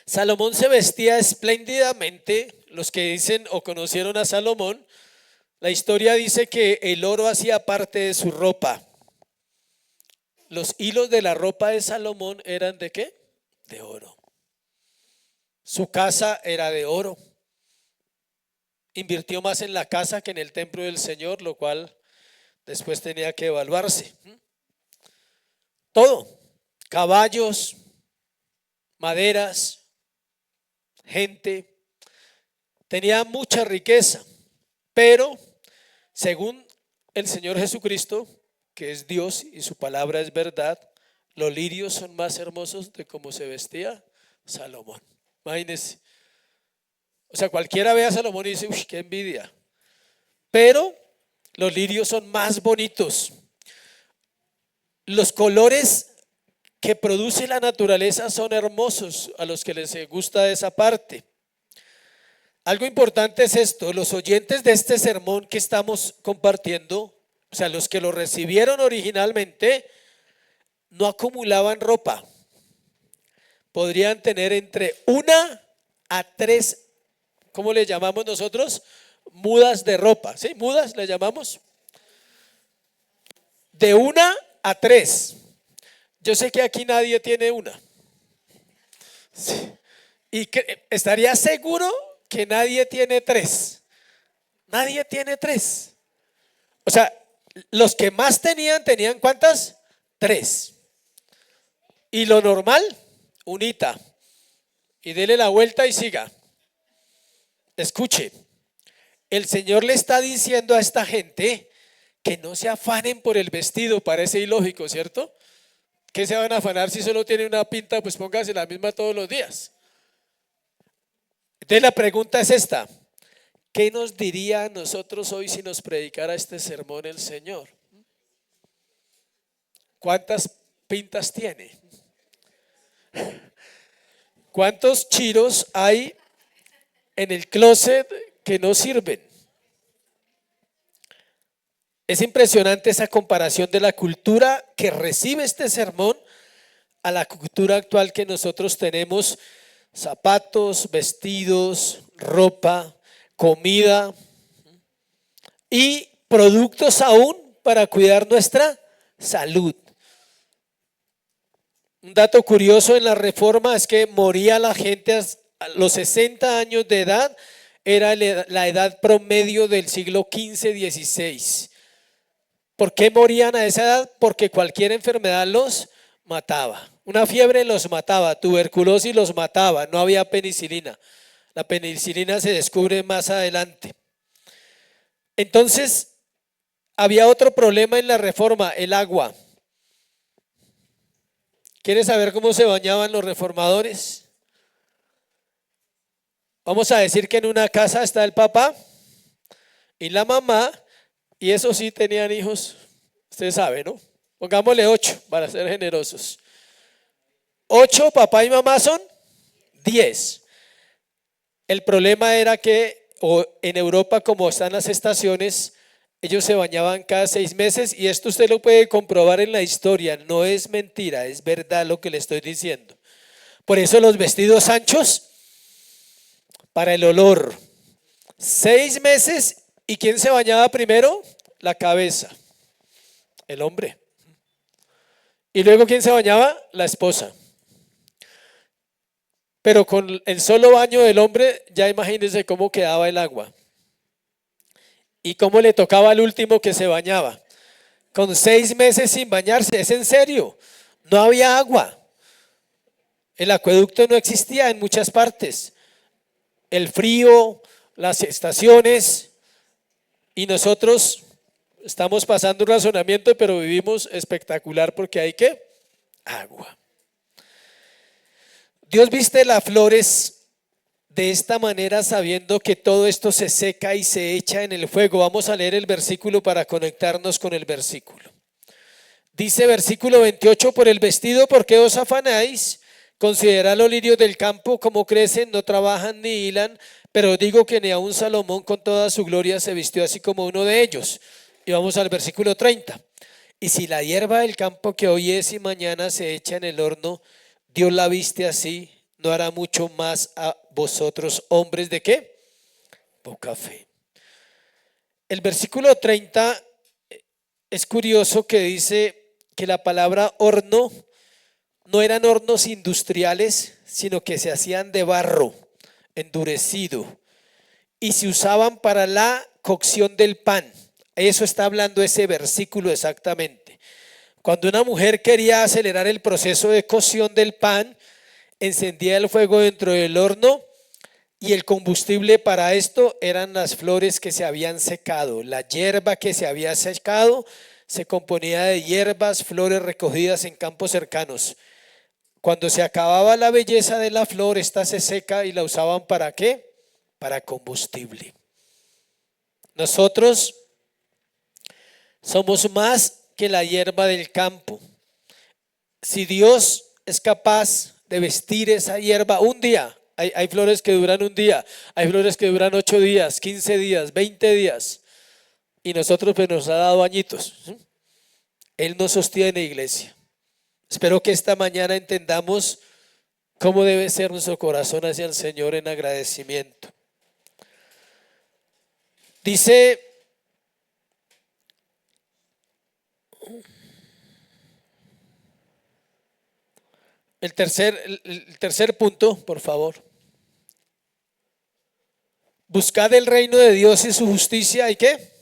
S1: Salomón se vestía espléndidamente. Los que dicen o conocieron a Salomón, la historia dice que el oro hacía parte de su ropa. Los hilos de la ropa de Salomón eran ¿de qué? De oro. Su casa era de oro. Invirtió más en la casa que en el templo del Señor, lo cual después tenía que evaluarse. Todo, caballos, maderas, gente, tenía mucha riqueza, pero según el Señor Jesucristo, que es Dios y su palabra es verdad, los lirios son más hermosos de cómo se vestía Salomón. Imagínense. O sea, cualquiera ve a Salomón y dice, uy, qué envidia. Pero los lirios son más bonitos. Los colores que produce la naturaleza son hermosos a los que les gusta esa parte. Algo importante es esto: los oyentes de este sermón que estamos compartiendo, o sea, los que lo recibieron originalmente, no acumulaban ropa. Podrían tener entre 1 a 3, ¿cómo le llamamos nosotros? Mudas de ropa, ¿sí? Mudas le llamamos. De 1 a 3. Yo sé que aquí nadie tiene una. Sí. Y estaría seguro que nadie tiene 3. Nadie tiene 3. O sea, los que más tenían ¿cuántas? 3. Y lo normal, unita. Y dele la vuelta y siga. Escuche, el Señor le está diciendo a esta gente que no se afanen por el vestido. Parece ilógico, ¿cierto? ¿Qué se van a afanar si solo tiene una pinta? Pues póngase la misma todos los días. Entonces la pregunta es esta: ¿qué nos diría a nosotros hoy si nos predicara este sermón el Señor? ¿Cuántas pintas tiene? ¿Cuántos chiros hay en el closet que no sirven? Es impresionante esa comparación de la cultura que recibe este sermón a la cultura actual que nosotros tenemos: zapatos, vestidos, ropa, comida y productos aún para cuidar nuestra salud. Un dato curioso en la Reforma es que moría la gente a los 60 años de edad era la edad promedio del siglo XV-XVI. ¿Por qué morían a esa edad? Porque cualquier enfermedad los mataba. Una fiebre los mataba, tuberculosis los mataba, no había penicilina. La penicilina se descubre más adelante. Entonces, había otro problema en la reforma, el agua. ¿Quieres saber cómo se bañaban los reformadores? Vamos a decir que en una casa está el papá y la mamá, y eso sí tenían hijos, usted sabe, ¿no? Pongámosle 8 para ser generosos. 8, papá y mamá son 10. El problema era que en Europa, como están las estaciones, ellos se bañaban cada 6 meses, y esto usted lo puede comprobar en la historia, no es mentira, es verdad lo que le estoy diciendo. Por eso los vestidos anchos, para el olor. 6 meses, ¿y quién se bañaba primero? La cabeza, el hombre. Y luego, ¿quién se bañaba? La esposa. Pero con el solo baño del hombre, ya imagínense cómo quedaba el agua. Y cómo le tocaba al último que se bañaba. Con 6 meses sin bañarse, es en serio, no había agua. El acueducto no existía en muchas partes. El frío, las estaciones, y nosotros estamos pasando un razonamiento, pero vivimos espectacular porque hay ¿qué? Agua. Dios viste las flores de esta manera, sabiendo que todo esto se seca y se echa en el fuego. Vamos a leer el versículo para conectarnos con el versículo. Dice versículo 28, por el vestido, ¿por qué os afanáis? Considerad los lirios del campo, cómo crecen, no trabajan ni hilan, pero digo que ni aun Salomón con toda su gloria se vistió así como uno de ellos. Y vamos al versículo 30. Y si la hierba del campo que hoy es y mañana se echa en el horno, Dios la viste así, ¿no hará mucho más a vosotros, hombres de qué? Poca fe. El versículo 30 es curioso, que dice que la palabra horno no eran hornos industriales, sino que se hacían de barro endurecido y se usaban para la cocción del pan. Eso está hablando ese versículo exactamente. Cuando una mujer quería acelerar el proceso de cocción del pan, encendía el fuego dentro del horno, y el combustible para esto eran las flores que se habían secado. La hierba que se había secado se componía de hierbas, flores recogidas en campos cercanos. Cuando se acababa la belleza de la flor, esta se seca y la usaban ¿para qué? Para combustible. Nosotros somos más que la hierba del campo. Si Dios es capaz de vestir esa hierba un día, hay flores que duran un día, hay flores que duran 8 días, 15 días, 20 días, y nosotros pues nos ha dado añitos. Él nos sostiene, iglesia. Espero que esta mañana entendamos cómo debe ser nuestro corazón hacia el Señor en agradecimiento. Dice el tercer punto, por favor. Buscad el reino de Dios y su justicia, ¿y qué?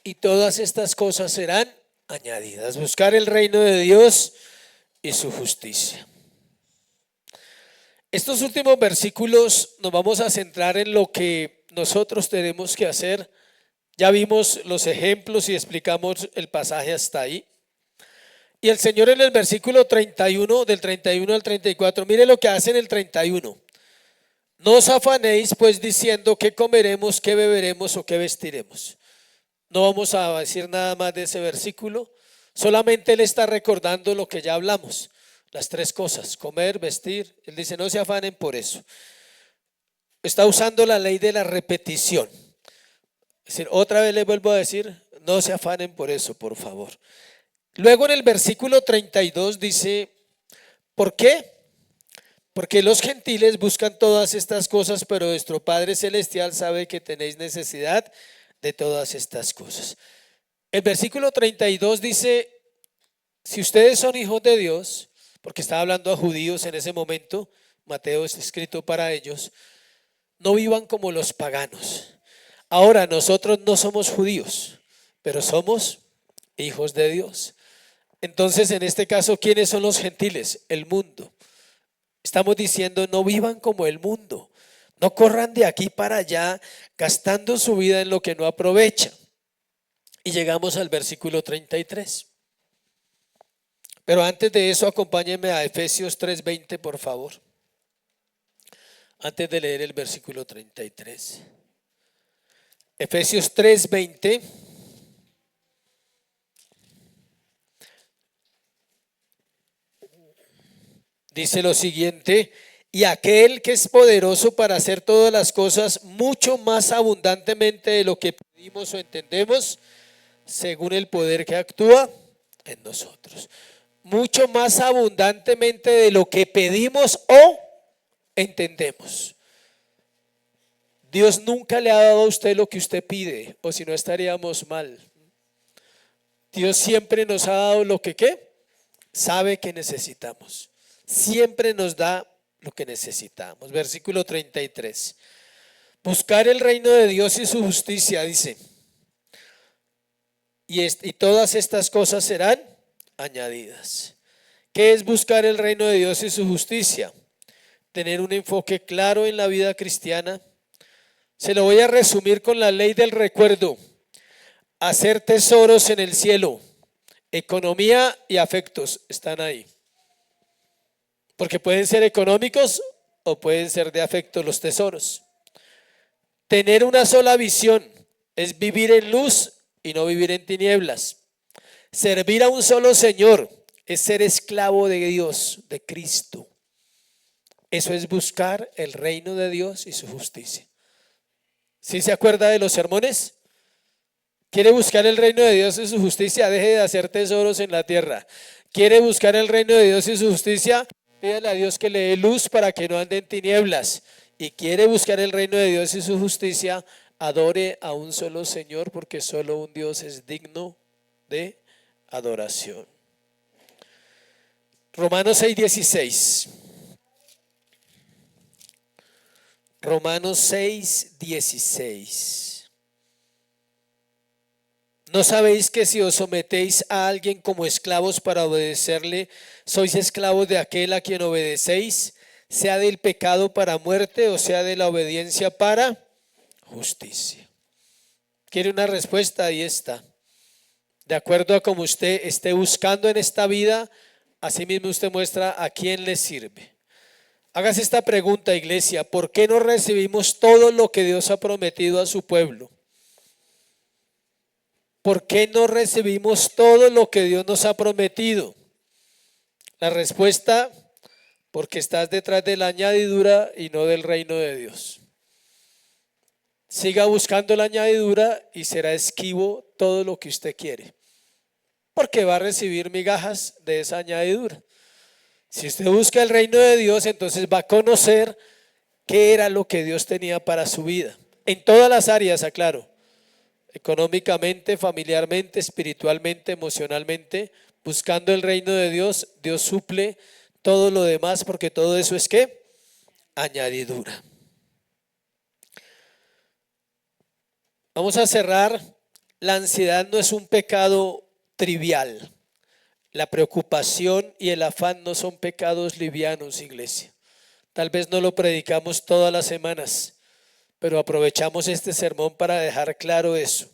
S1: Y todas estas cosas serán añadidas. Buscar el reino de Dios y su justicia. Estos últimos versículos nos vamos a centrar en lo que nosotros tenemos que hacer. Ya vimos los ejemplos y explicamos el pasaje hasta ahí. Y el Señor en el versículo 31, del 31 al 34, mire lo que hace en el 31. No os afanéis pues diciendo qué comeremos, qué beberemos o qué vestiremos. No vamos a decir nada más de ese versículo. Solamente Él está recordando lo que ya hablamos. Las 3 cosas, comer, vestir. Él dice no se afanen por eso. Está usando la ley de la repetición. Es decir, otra vez les vuelvo a decir, no se afanen por eso, por favor. Luego en el versículo 32 dice, ¿por qué? Porque los gentiles buscan todas estas cosas, pero vuestro Padre Celestial sabe que tenéis necesidad de todas estas cosas. El versículo 32 dice, si ustedes son hijos de Dios, porque estaba hablando a judíos en ese momento. Mateo es escrito para ellos. No vivan como los paganos. Ahora, nosotros no somos judíos, pero somos hijos de Dios. Entonces, en este caso, ¿quiénes son los gentiles? El mundo. Estamos diciendo, no vivan como el mundo. No corran de aquí para allá gastando su vida en lo que no aprovecha. Y llegamos al versículo 33. Pero antes de eso, acompáñenme a Efesios 3:20, por favor. Antes de leer el versículo 33. Efesios 3:20. Dice lo siguiente: y aquel que es poderoso para hacer todas las cosas mucho más abundantemente de lo que pedimos o entendemos, según el poder que actúa en nosotros. Mucho más abundantemente de lo que pedimos o entendemos. Dios nunca le ha dado a usted lo que usted pide, o si no estaríamos mal. Dios siempre nos ha dado lo que ¿qué? Sabe que necesitamos. Siempre nos da lo que necesitamos. Versículo 33. Buscar el reino de Dios y su justicia, dice. Y todas estas cosas serán añadidas. ¿Qué es buscar el reino de Dios y su justicia? Tener un enfoque claro en la vida cristiana. Se lo voy a resumir con la ley del recuerdo. Hacer tesoros en el cielo. Economía y afectos están ahí. Porque pueden ser económicos o pueden ser de afecto los tesoros. Tener una sola visión es vivir en luz y no vivir en tinieblas. Servir a un solo Señor es ser esclavo de Dios, de Cristo. Eso es buscar el reino de Dios y su justicia. ¿Sí se acuerda de los sermones? ¿Quiere buscar el reino de Dios y su justicia? Deje de hacer tesoros en la tierra. ¿Quiere buscar el reino de Dios y su justicia? Pídale a Dios que le dé luz para que no ande en tinieblas. Y quiere buscar el reino de Dios y su justicia, adore a un solo Señor, porque solo un Dios es digno de adoración. Romanos 6:16. Romanos 6:16. ¿No sabéis que si os sometéis a alguien como esclavos para obedecerle, sois esclavos de aquel a quien obedecéis, sea del pecado para muerte o sea de la obediencia para justicia? ¿Quiere una respuesta? Ahí está. De acuerdo a como usted esté buscando en esta vida, así mismo usted muestra a quién le sirve. Hágase esta pregunta, iglesia: ¿por qué no recibimos todo lo que Dios ha prometido a su pueblo? ¿Por qué no recibimos todo lo que Dios nos ha prometido? La respuesta: porque estás detrás de la añadidura y no del reino de Dios. Siga buscando la añadidura y será esquivo todo lo que usted quiere, porque va a recibir migajas de esa añadidura. Si usted busca el reino de Dios, entonces va a conocer qué era lo que Dios tenía para su vida. En todas las áreas, aclaro. Económicamente, familiarmente, espiritualmente, emocionalmente. Buscando el reino de Dios, Dios suple todo lo demás, porque todo eso es ¿qué? Añadidura. Vamos a cerrar. La ansiedad no es un pecado trivial. La preocupación y el afán no son pecados livianos, iglesia. Tal vez no lo predicamos todas las semanas, pero aprovechamos este sermón para dejar claro eso.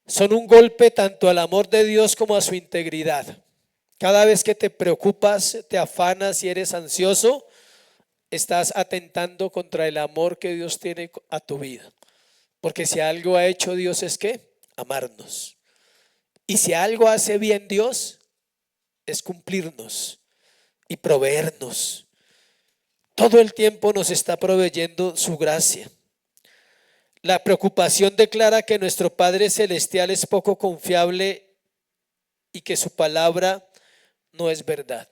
S1: Son un golpe tanto al amor de Dios como a su integridad. Cada vez que te preocupas, te afanas y eres ansioso, estás atentando contra el amor que Dios tiene a tu vida. Porque si algo ha hecho Dios es ¿qué? Amarnos. Y si algo hace bien Dios, es cumplirnos y proveernos. Todo el tiempo nos está proveyendo su gracia. La preocupación declara que nuestro Padre Celestial es poco confiable y que su palabra no es verdad.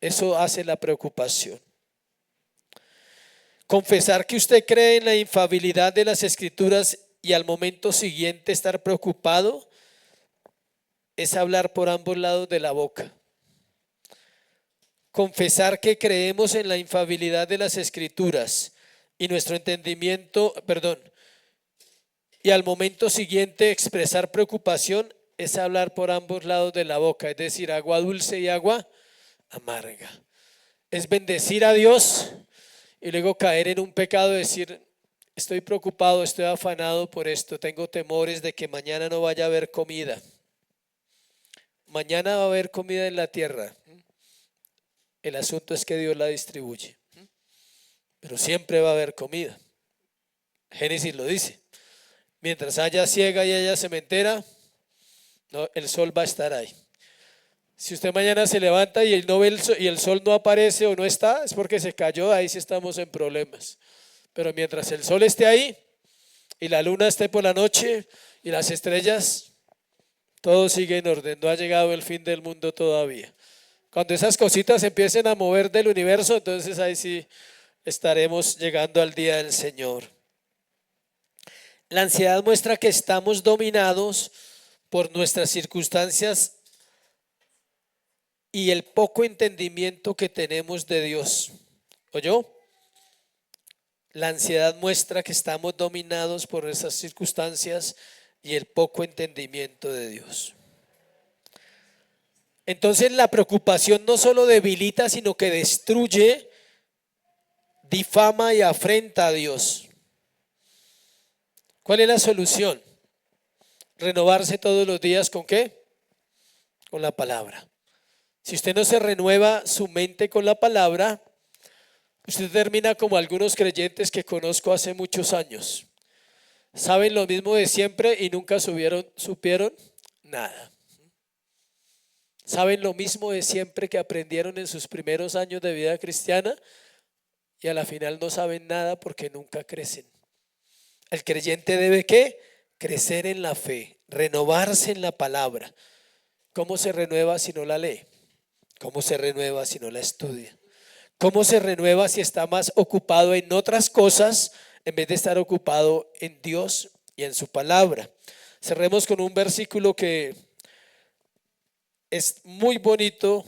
S1: Eso hace la preocupación. Confesar que usted cree en la infalibilidad de las Escrituras y al momento siguiente estar preocupado es hablar por ambos lados de la boca. confesar que creemos en la infalibilidad de las Escrituras y nuestro entendimiento, y al momento siguiente expresar preocupación es hablar por ambos lados de la boca, es decir, agua dulce y agua amarga. Es bendecir a Dios y luego caer en un pecado, decir, estoy preocupado, estoy afanado por esto, tengo temores de que mañana no vaya a haber comida. Mañana va a haber comida en la tierra. El asunto es que Dios la distribuye, pero siempre va a haber comida. Génesis lo dice. Mientras haya siega y haya sementera, no, el sol va a estar ahí. Si usted mañana se levanta y no ve y el sol no aparece o no está, es porque se cayó, ahí sí estamos en problemas. Pero mientras el sol esté ahí y la luna esté por la noche y las estrellas, todo sigue en orden. No ha llegado el fin del mundo todavía. Cuando esas cositas empiecen a mover del universo, entonces ahí sí estaremos llegando al día del Señor. La ansiedad muestra que estamos dominados por nuestras circunstancias y el poco entendimiento que tenemos de Dios. ¿Oyó? La ansiedad muestra que estamos dominados por esas circunstancias y el poco entendimiento de Dios. Entonces la preocupación no solo debilita, sino que destruye, difama y afrenta a Dios. ¿Cuál es la solución? Renovarse todos los días ¿con qué? Con la palabra. Si usted no se renueva su mente con la palabra, usted termina como algunos creyentes que conozco hace muchos años. Saben lo mismo de siempre y nunca supieron nada. Saben lo mismo de siempre que aprendieron en sus primeros años de vida cristiana y a la final no saben nada porque nunca crecen. El creyente debe ¿qué? Crecer en la fe, renovarse en la palabra. ¿Cómo se renueva si no la lee? ¿Cómo se renueva si no la estudia? ¿Cómo se renueva si está más ocupado en otras cosas en vez de estar ocupado en Dios y en su palabra? Cerremos con un versículo que es muy bonito,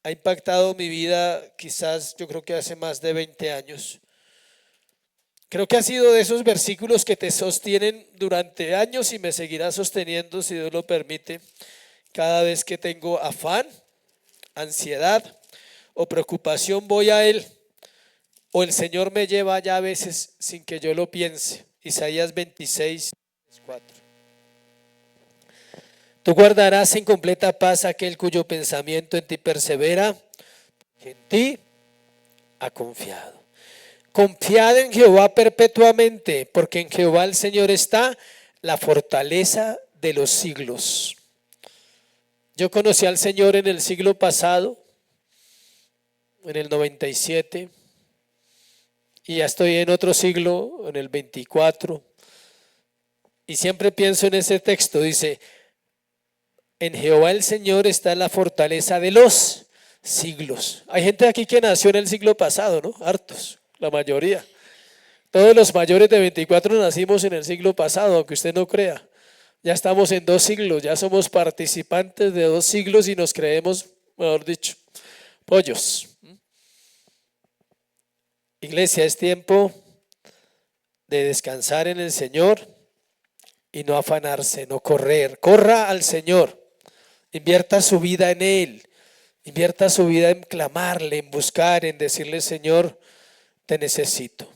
S1: ha impactado mi vida quizás yo creo que hace más de 20 años. Creo que ha sido de esos versículos que te sostienen durante años y me seguirá sosteniendo si Dios lo permite. Cada vez que tengo afán, ansiedad o preocupación voy a Él, o el Señor me lleva allá a veces sin que yo lo piense. Isaías 26, 4. Tú guardarás en completa paz aquel cuyo pensamiento en ti persevera, que en ti ha confiado. Confiad en Jehová perpetuamente, porque en Jehová el Señor está la fortaleza de los siglos. Yo conocí al Señor en el siglo pasado, en el 97, y ya estoy en otro siglo, en el 24, y siempre pienso en ese texto, dice, en Jehová el Señor está la fortaleza de los siglos. Hay gente aquí que nació en el siglo pasado, ¿no? Hartos, la mayoría. Todos los mayores de 24 nacimos en el siglo pasado, aunque usted no crea. Ya estamos en 2 siglos, ya somos participantes de 2 siglos y nos creemos, mejor dicho, pollos. Iglesia, es tiempo de descansar en el Señor y no afanarse, no correr. Corra al Señor, invierta su vida en Él, invierta su vida en clamarle, en buscar, en decirle, Señor, te necesito.